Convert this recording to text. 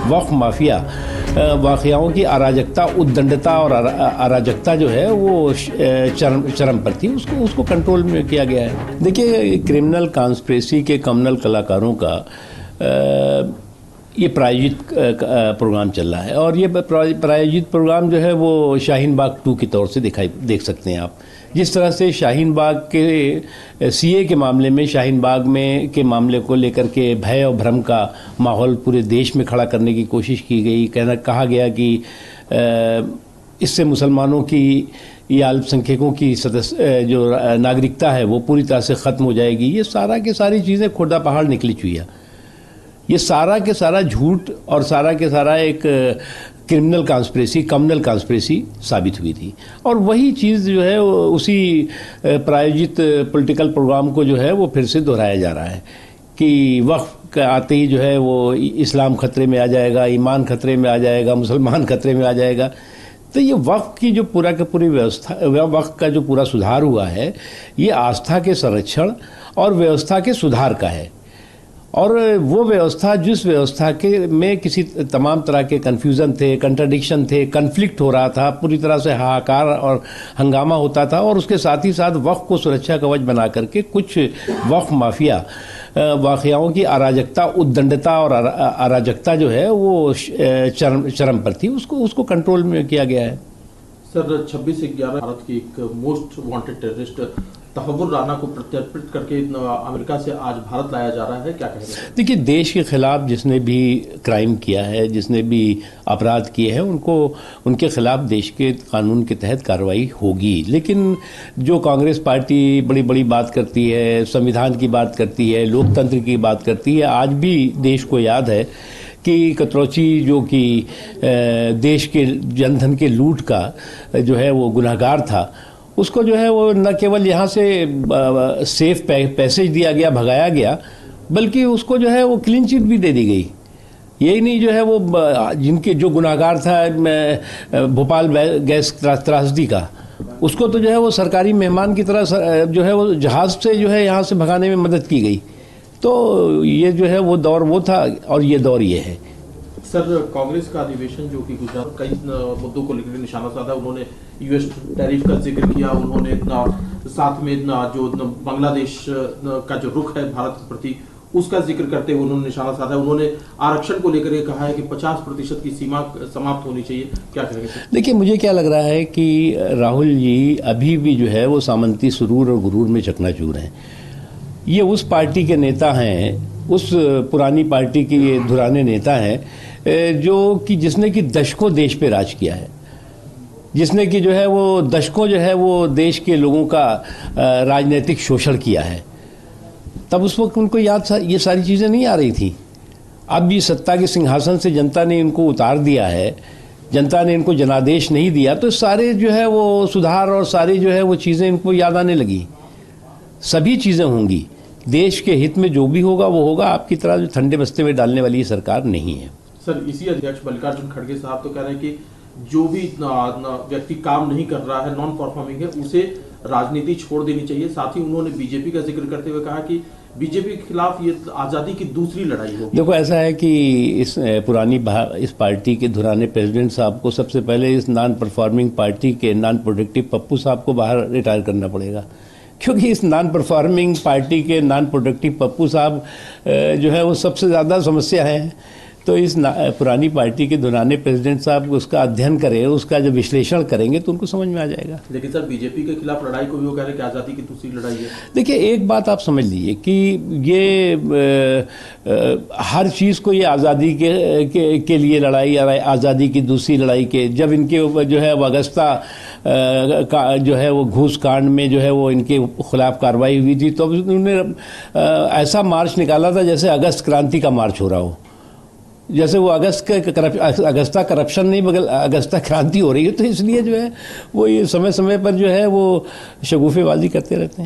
वक्फ mafia वाक़याओं की अराजकता, उद्दंडता और अराजकता जो है वो चरम पर थी, उसको कंट्रोल में किया गया है। देखिए, क्रिमिनल कॉन्स्पिरेसी के कम्युनल कलाकारों का ये प्रायोजित प्रोग्राम चल रहा है, और ये प्रायोजित प्रोग्राम जो है वो शाहीन बाग 2 के तौर से देख सकते हैं आप। जिस तरह से शाहीन बाग के सीए के मामले में, शाहीन बाग में के मामले को लेकर के भय और भ्रम का माहौल पूरे देश में खड़ा करने की कोशिश की गई, कहा गया कि इससे मुसलमानों की या अल्पसंख्यकों की जो नागरिकता है वो पूरी तरह से ख़त्म हो जाएगी। ये सारा के सारी चीज़ें खुर्दा पहाड़ निकली चुइया। ये सारा के सारा झूठ और सारा के सारा एक क्रिमिनल कॉन्स्पिरेसी, कम्युनल कॉन्स्पिरेसी साबित हुई थी। और वही चीज़ जो है उसी प्रायोजित पॉलिटिकल प्रोग्राम को जो है वो फिर से दोहराया जा रहा है कि वक्फ आते ही जो है वो इस्लाम खतरे में आ जाएगा, ईमान खतरे में आ जाएगा, मुसलमान खतरे में आ जाएगा। तो ये वक्फ की जो पूरा का पूरी व्यवस्था, वक्फ का जो पूरा सुधार हुआ है, ये आस्था के संरक्षण और व्यवस्था के सुधार का है। और वो व्यवस्था, जिस व्यवस्था के में किसी तमाम तरह के कन्फ्यूज़न थे, कंट्राडिक्शन थे, कन्फ्लिक्ट हो रहा था, पूरी तरह से हाहाकार और हंगामा होता था, और उसके साथ ही साथ वक्फ को सुरक्षा कवच बना करके कुछ वक्फ माफिया वाक़याओं की अराजकता, उद्दंडता और अराजकता जो है वो चरम पर थी, उसको कंट्रोल में किया गया है। सर, 26/11 भारत की एक most wanted terrorist Tahawwur Rana को प्रत्यर्पित करके अमेरिका से आज भारत लाया जा रहा है, क्या कहेंगे? देखिए, देश के खिलाफ जिसने भी क्राइम किया है, जिसने भी अपराध किए हैं, उनके खिलाफ देश के कानून के तहत कार्रवाई होगी। लेकिन जो कांग्रेस पार्टी बड़ी बड़ी बात करती है, संविधान की बात करती है, लोकतंत्र की बात करती है, आज भी देश को याद है कि कतरोची जो कि देश के जनधन के लूट का जो है वो गुनहगार था, उसको जो है वो न केवल यहाँ से सेफ पैसेज दिया गया, भगाया गया, बल्कि उसको जो है वो क्लीन चिट भी दे दी गई। यही नहीं, जो है वो जिनके जो गुनहगार था भोपाल गैस त्रासदी का, उसको तो जो है वो सरकारी मेहमान की तरह जो है वो जहाज़ से जो है यहाँ से भगाने में मदद की गई। तो ये जो है वो दौर वो था और ये दौर ये है। सर, कांग्रेस का अधिवेशन जो कि गुजरात कई मुद्दों को लेकर निशाना साधा, उन्होंने यूएस टैरिफ का जिक्र किया, उन्होंने साथ में जो बांग्लादेश का जो रुख है भारत के प्रति उसका जिक्र करते हुए उन्होंने निशाना साधा। उन्होंने आरक्षण को लेकर ये कहा है कि 50% की सीमा समाप्त होनी चाहिए, क्या कहेंगे? देखिए, मुझे क्या लग रहा है कि राहुल जी अभी भी जो है वो सामंती सुरूर और गुरूर में चकनाचूर हैं। ये उस पार्टी के नेता हैं, उस पुरानी पार्टी के ये धुराने नेता हैं जो कि जिसने कि दशकों देश पे राज किया है, जिसने कि जो है वो दशकों जो है वो देश के लोगों का राजनीतिक शोषण किया है। तब उस वक्त उनको ये सारी चीज़ें नहीं आ रही थी। अब भी सत्ता के सिंहासन से जनता ने इनको उतार दिया है, जनता ने इनको जनादेश नहीं दिया, तो सारे जो है वो सुधार और सारी जो है वो चीज़ें इनको याद आने लगी। सभी चीज़ें होंगी, देश के हित में जो भी होगा वो होगा। आपकी तरह जो ठंडे बस्ते में डालने वाली सरकार नहीं है। सर, इसी अध्यक्ष मल्लिकार्जुन खड़गे साहब तो कह रहे हैं कि जो भी व्यक्ति काम नहीं कर रहा है, नॉन परफॉर्मिंग है, उसे राजनीति छोड़ देनी चाहिए। साथ ही उन्होंने बीजेपी का जिक्र करते हुए कहा कि बीजेपी के खिलाफ ये आज़ादी की दूसरी लड़ाई होगी। देखो, ऐसा है कि इस पार्टी के धुराने प्रेसिडेंट साहब को सबसे पहले इस नॉन परफॉर्मिंग पार्टी के नॉन प्रोडक्टिव पप्पू साहब को बाहर रिटायर करना पड़ेगा, क्योंकि इस नॉन परफॉर्मिंग पार्टी के नॉन प्रोडक्टिव पप्पू साहब जो है वो सबसे ज़्यादा समस्या है। तो इस पुरानी पार्टी के धुराने प्रेसिडेंट साहब उसका अध्ययन करें, उसका जब विश्लेषण करेंगे तो उनको समझ में आ जाएगा। लेकिन सर, बीजेपी के खिलाफ लड़ाई को भी वो कह रहे हैं कि आज़ादी की दूसरी लड़ाई है। देखिए, एक बात आप समझ लीजिए कि ये हर चीज़ को ये आज़ादी के लिए लड़ाई, आज़ादी की दूसरी लड़ाई के, जब इनके जो है वो अगस्ता का जो है वो घूस कांड में जो है वो इनके खिलाफ कार्रवाई हुई थी, तो उन्होंने ऐसा मार्च निकाला था जैसे अगस्त क्रांति का मार्च हो रहा हो, जैसे वो अगस्ता करप्शन नहीं बगल अगस्ता क्रांति हो रही है। तो इसलिए जो है वो ये समय समय पर जो है वो शगुफेबाजी करते रहते हैं।